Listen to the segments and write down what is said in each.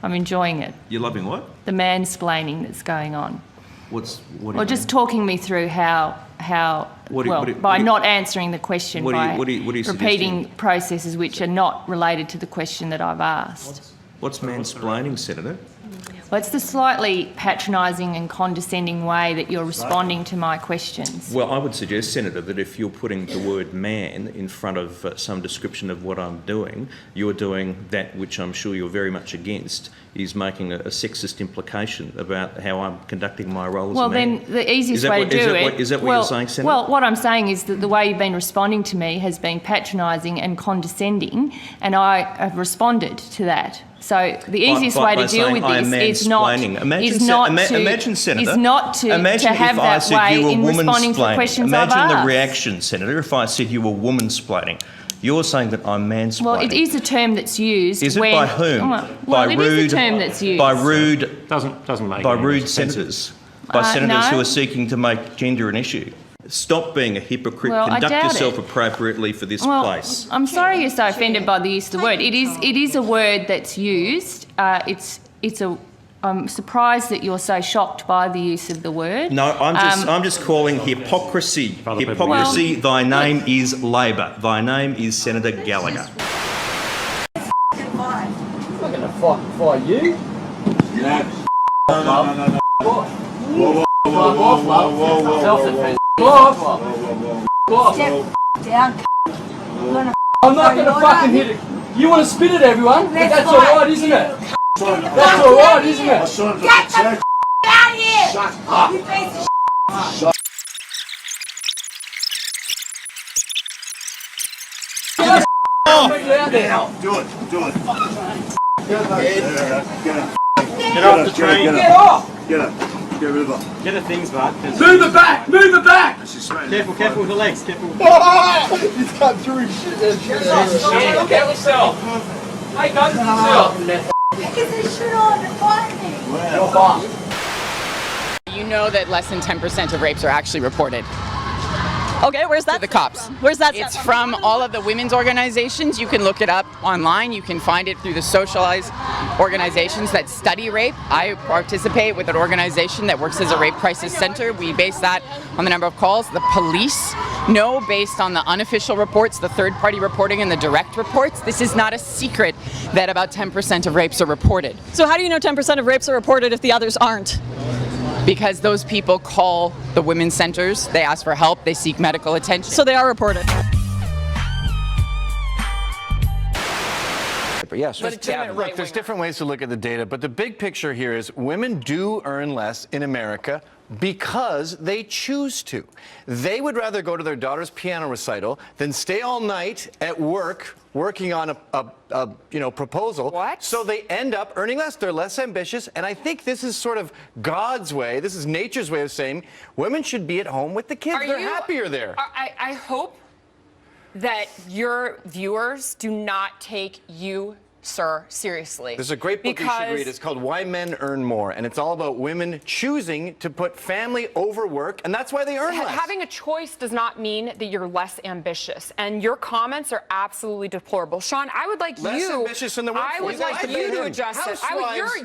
I'm enjoying it. You're loving what? The mansplaining that's going on. What do you Or just talking me through how by not answering the question, by repeating processes which are not related to the question that I've asked. What's mansplaining, Senator? Well, it's the slightly patronising and condescending way that you're responding to my questions. Well, I would suggest, Senator, that if you're putting the word man in front of some description of what I'm doing, you're doing that which I'm sure you're very much against, is making a sexist implication about how I'm conducting my role as a man. Well, then the easiest way to do it... Is that what you're saying, Senator? Well, what I'm saying is that the way you've been responding to me has been patronising and condescending, and I have responded to that. So the easiest way to deal with this is not to have that way in responding to the questions I've asked. Imagine the reaction, Senator, if I said you were woman-splaining. You're saying that I'm mansplaining. Well, it is a term that's used. Is it by whom? Well, it is a term that's used. By rude... Doesn't make by rude senators. By senators who are seeking to make gender an issue. Stop being a hypocrite. Conduct yourself appropriately for this place. I'm sorry you're so offended by the use of the word. It is a word that's used. I'm surprised that you're so shocked by the use of the word. No, I'm just calling hypocrisy. Hypocrisy. Thy name is Labor. Thy name is Senator Gallagher. I'm not going to fight you. No. Whoa. Step down. I'm not going to fucking hit it. You want to spit at everyone? That's alright, isn't it? That's alright, isn't it? Get the out of here! Shut up! You piece of shit! Do it. Get off the train. Get off! Get up. Get rid of it. Get the things, Mark. Move it back! Move it back! Careful with the legs. Careful. He's cut through his shit. Look at yourself. Hey, go to yourself. Because they should all define me. You're fine. You know that less than 10% of rapes are actually reported. Okay, where's that? To the cops. Where's that? It's from all of the women's organizations. You can look it up online. You can find it through the socialized organizations that study rape. I participate with an organization that works as a rape crisis center. We base that on the number of calls. The police know, based on the unofficial reports, the third-party reporting, and the direct reports. This is not a secret that about 10% of rapes are reported. So how do you know 10% of rapes are reported if the others aren't? Because those people call the women's centers, they ask for help, they seek medical attention. So they are reported. Yes, look, there's different ways to look at the data, but the big picture here is women do earn less in America because they choose to. They would rather go to their daughter's piano recital than stay all night at work working on a proposal. What? So they end up earning less. They're less ambitious, and I think this is sort of God's way. This is nature's way of saying women should be at home with the kids. They're happier there. I hope that your viewers do not take you, sir, seriously. There's a great book you should read. It's called Why Men Earn More, and it's all about women choosing to put family over work, and that's why they earn less. Having a choice does not mean that you're less ambitious, and your comments are absolutely deplorable. Sean, I would like less ambitious in the workforce. I would like you to address it.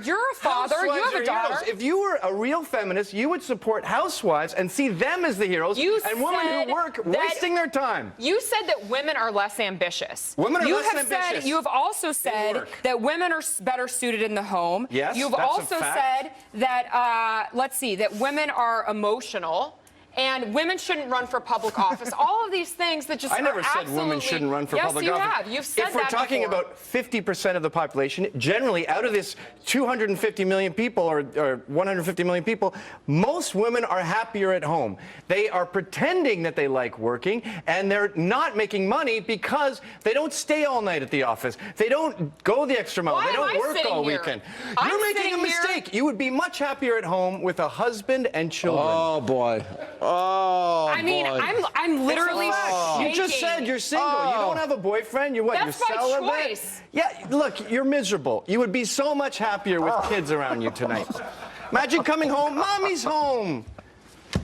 You're a father. You have a daughter. Heroes. If you were a real feminist, you would support housewives and see them as the heroes, and women who work wasting their time. You said that women are less ambitious. Women are less ambitious. You have also said that women are better suited in the home. Yes, You've that's also a fact. said that, that women are emotional and women shouldn't run for public office. All of these things that just I never said women shouldn't run for public office. Yes, you have. You've said that If we're talking before. about 50% of the population, generally out of this 250 million people or 150 million people, most women are happier at home. They are pretending that they like working, and they're not making money because they don't stay all night at the office. They don't go the extra mile. They don't work all weekend. You're making a mistake. You would be much happier at home with a husband and children. Oh, boy. I mean, I'm literally shaking. You just said you're single. You don't have a boyfriend. You're That's you're celibate. my choice. Yeah, look, you're miserable. You would be so much happier with kids around you tonight. Imagine coming home, mommy's home.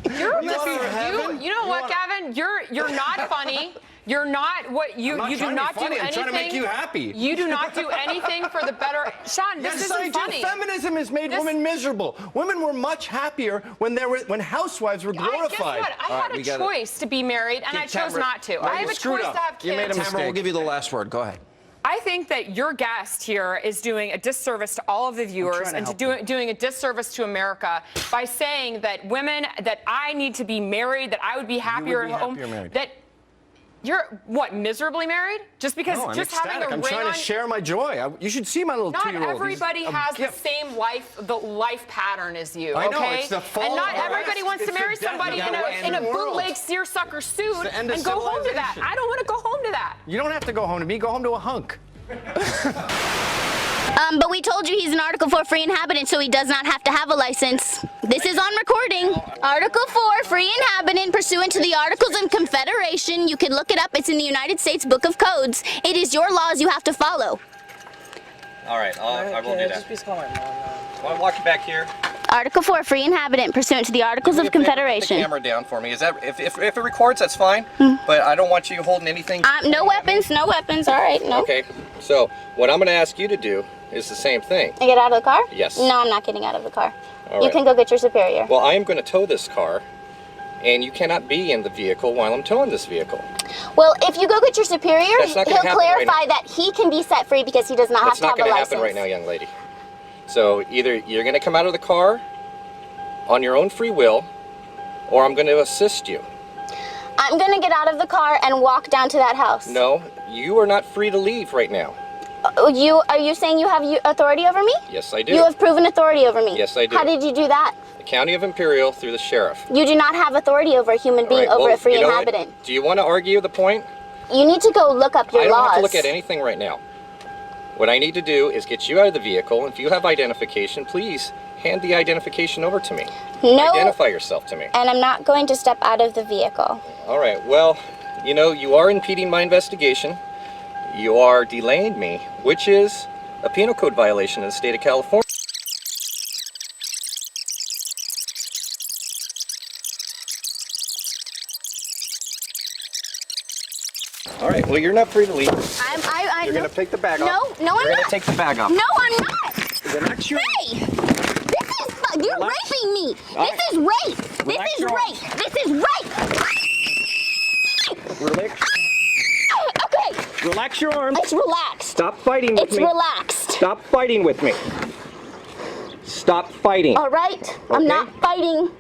You know what, Gavin? You're not funny. You're not what you I'm not you do trying to be not do funny. anything. I'm trying to make you happy. You do not do anything for the better. Sean, this Yes, I isn't do. funny. Feminism has made women miserable. Women were much happier when housewives were glorified. Guess what? I had a choice to be married, and I chose not to. I have a choice to have kids. You made a mistake. Tamara, we'll give you the last word. Go ahead. I think that your guest here is doing a disservice to all of the viewers and doing a disservice to America by saying that women, that I need to be married, that I would be happier at home. That you're what, miserably married? Just because No, I'm just ecstatic. having a I'm ring trying on. to share my joy. You should see my little Not 2-year-old. everybody has the same life pattern as you. I know, okay? it's the fall and not of the everybody rest. wants to It's marry the death somebody of the in a world. bootleg seersucker suit the end of and go home to that. civilization. I don't want to go home to that. You don't have to go home to me. Go home to a hunk. But we told you he's an Article 4 free inhabitant, so he does not have to have a license. This is on recording. Article 4, free inhabitant, pursuant to the Articles of Confederation. You can look it up. It's in the United States Book of Codes. It is your laws you have to follow. All right, I will do that. Just please call my mom. I want to walk you back here. Article 4, free inhabitant, pursuant to the Articles of Confederation. Put the camera down for me. Is that if it records, that's fine. But I don't want you holding anything. No weapons, no weapons. All right, no. Okay. So what I'm going to ask you to do is the same thing. I get out of the car? Yes. No, I'm not getting out of the car. All You right. can go get your superior. Well, I am going to tow this car, and you cannot be in the vehicle while I'm towing this vehicle. Well, if you go get your superior, That's not he'll gonna happen right clarify now. that he can be set free because he does not That's have not to have a going to license. happen right now, young lady. So either you're going to come out of the car on your own free will, or I'm going to assist you. I'm going to get out of the car and walk down to that house. No, you are not free to leave right now. Are you saying you have authority over me? Yes, I do. You have proven authority over me. Yes, I do. How did you do that? The County of Imperial through the sheriff. You do not have authority over a human being, All right, over well, a free you know what? inhabitant. Do you want to argue the point? You need to go look up your I don't laws. have to look at anything right now. What I need to do is get you out of the vehicle. If you have identification, please hand the identification over to me. No. Identify yourself to me. And I'm not going to step out of the vehicle. All right. Well, you know, you are impeding my investigation. You are delaying me, which is a penal code violation in the state of California. All right. Well, you're not free to leave. You're going to take the bag off. No, I'm You're going not. to take the bag off. No, I'm not. Relax your... Hey! You're raping me. This is rape. This is rape. This is rape. Relax. Okay. Relax your arms. It's relaxed. Stop fighting with me. It's relaxed. Stop fighting with me. Stop fighting. All right. I'm not fighting.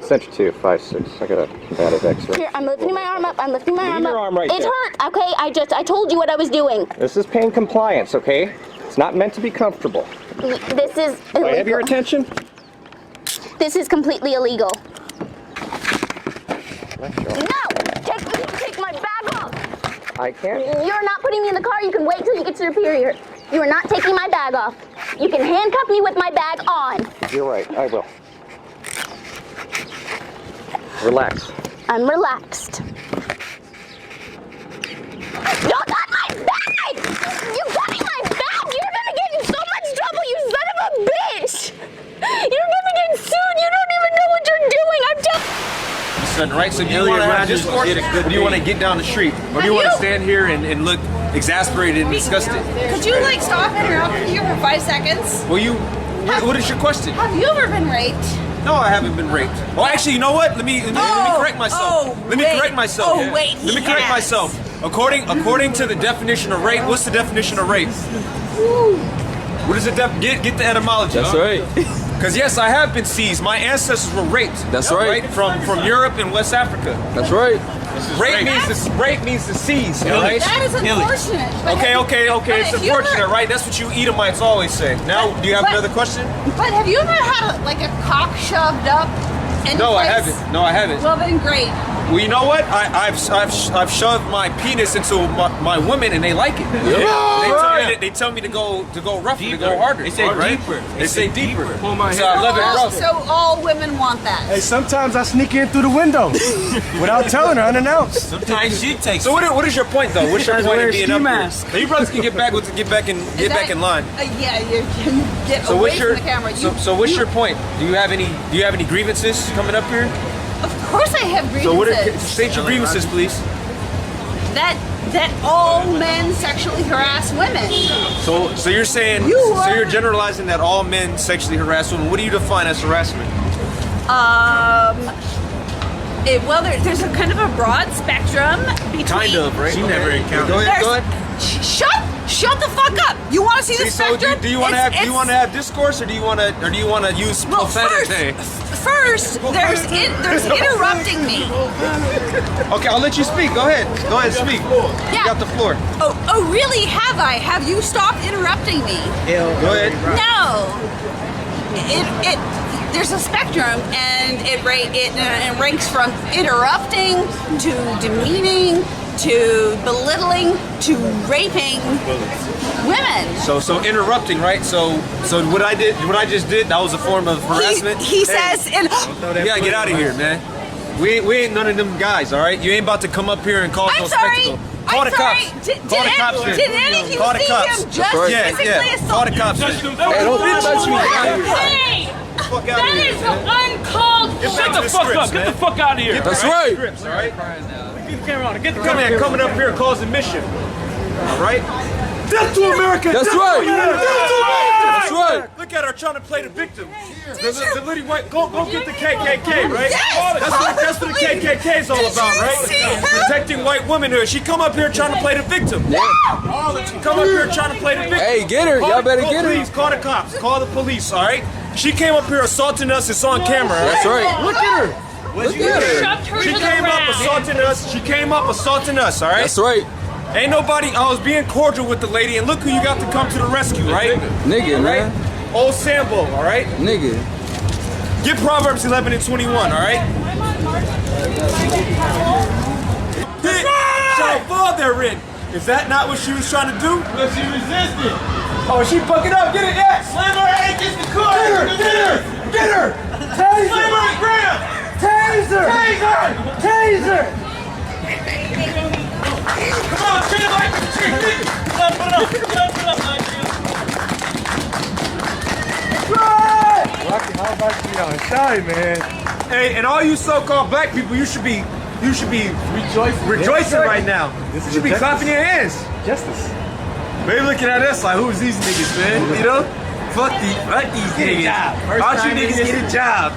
Center 2, 5, 6. I got a combative X-ray. Here, I'm lifting my arm up. I'm lifting my arm up. your arm right It there. hurt. Okay, I told you what I was doing. This is pain compliance, okay? It's not meant to be comfortable. This is Do I have illegal. your attention? This is completely illegal. Relax your arm. No! Take my bag off. I can't. You're not putting me in the car. You can wait till you get superior. You are not taking my bag off. You can handcuff me with my bag on. You're right. I will. Relax. I'm relaxed. You got my bag! You got my bag! You're gonna get in so much trouble, you son of a bitch! You're gonna get sued! You don't even know what you're doing! I'm telling Right, so do you want to get down the street, or do you want to stand here and look exasperated and disgusted? Could you like stop interrupting you for 5 seconds? Well, what is your question? Have you ever been raped? No, I haven't been raped. Oh, actually, you know what? Let me correct myself. Let me correct myself. Let me correct myself. According to the definition of rape, what's the definition of rape? What is it? Get the etymology. That's right. Because yes, I have been seized. My ancestors were raped. That's right. From Europe and West Africa. That's right. Rape means to seize. Right? That is unfortunate. Okay. It's unfortunate, right? That's what you Edomites always say. Now, do you have another question? But have you ever had a cock shoved up? No, I haven't. No, I haven't. Well, then great. Well, you know what? I've shoved my penis into my women, and they like it. Yeah. They tell me to go rougher, to go harder. They say deeper. They say deeper. Pull my So I love it rough. So all women want that. Hey, sometimes I sneak in through the window without telling her unannounced. Sometimes she takes. So what is your point though? What's your point of being up here? Now, you brothers can get back in line. Yeah, you can get So away what's your from the camera. so what's your point? Do you have any grievances coming up here? Of course I have grievances. So state your grievances, please. that all men sexually harass women. So you're saying, so you're generalizing that all men sexually harass women. What do you define as harassment? Well, there's a kind of a broad spectrum between. Kind of, right? She never encountered. Go ahead. Go ahead. Shut the fuck up! You want to see the spectrum? So do you want to have discourse, or do you want to use profanity? First, there's interrupting me. Okay, I'll let you speak. Go ahead. Go ahead, speak. Yeah. You got the floor. Oh, really? Have I? Have you stopped interrupting me? Go ahead. No. There's a spectrum, and it ranks from interrupting to demeaning to belittling to raping women. So interrupting, right? So what I just did, that was a form of harassment. He says, you gotta get out of here, man. We ain't none of them guys, all right? You ain't about to come up here and cause no spectacle. Call the cops. Call the cops. Did any of you see him just physically assault? Call the cops. Hey, don't touch me. Hey! That is uncalled for. Shut the fuck up. Get the fuck out of here. That's right. All right? Get the camera on. Get the camera coming up here causing mission. All right? Death to America! That's right. That's right. Look at her trying to play the victim. The lady white, go get the KKK, right? That's what the KKK is all about, right? Protecting white women here. She come up here trying to play the victim. Yeah. She come up here trying to play the victim. Hey, get her. Y'all better get her. Please, call the cops. Call the police, all right? She came up here assaulting us. It's on camera, right? That's right. Look at her. Look at her. She came up assaulting us. She came up assaulting us, all right? That's right. Ain't nobody, I was being cordial with the lady, and look who you got to come to the rescue, right? Nigga, right? man. Old Sambo, all right? Nigga. Get Proverbs 11 and 21, all right? Shall fall therein. Is that not what she was trying to do? But she resisted. Oh, she bucking up. Get it, yes! Slam her head against the car. Get her! Taser. Slam her on the ground! Taser. Taser. Come on, treat it like a treat. Put it up. How about you on shy, man? Hey, and all you so-called black people, you should be rejoicing right now. You should be clapping your hands. Justice. They looking at us like, who's these niggas, man? You know? Fuck these niggas. Why don't you niggas get a job?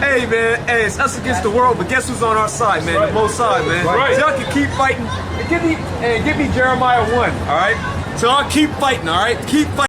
Hey, man. Hey, it's us against the world, but guess who's on our side, man? The most side, man. Right. So y'all can keep fighting. And give me Jeremiah 1, all right? So I'll keep fighting, all right? Keep fighting.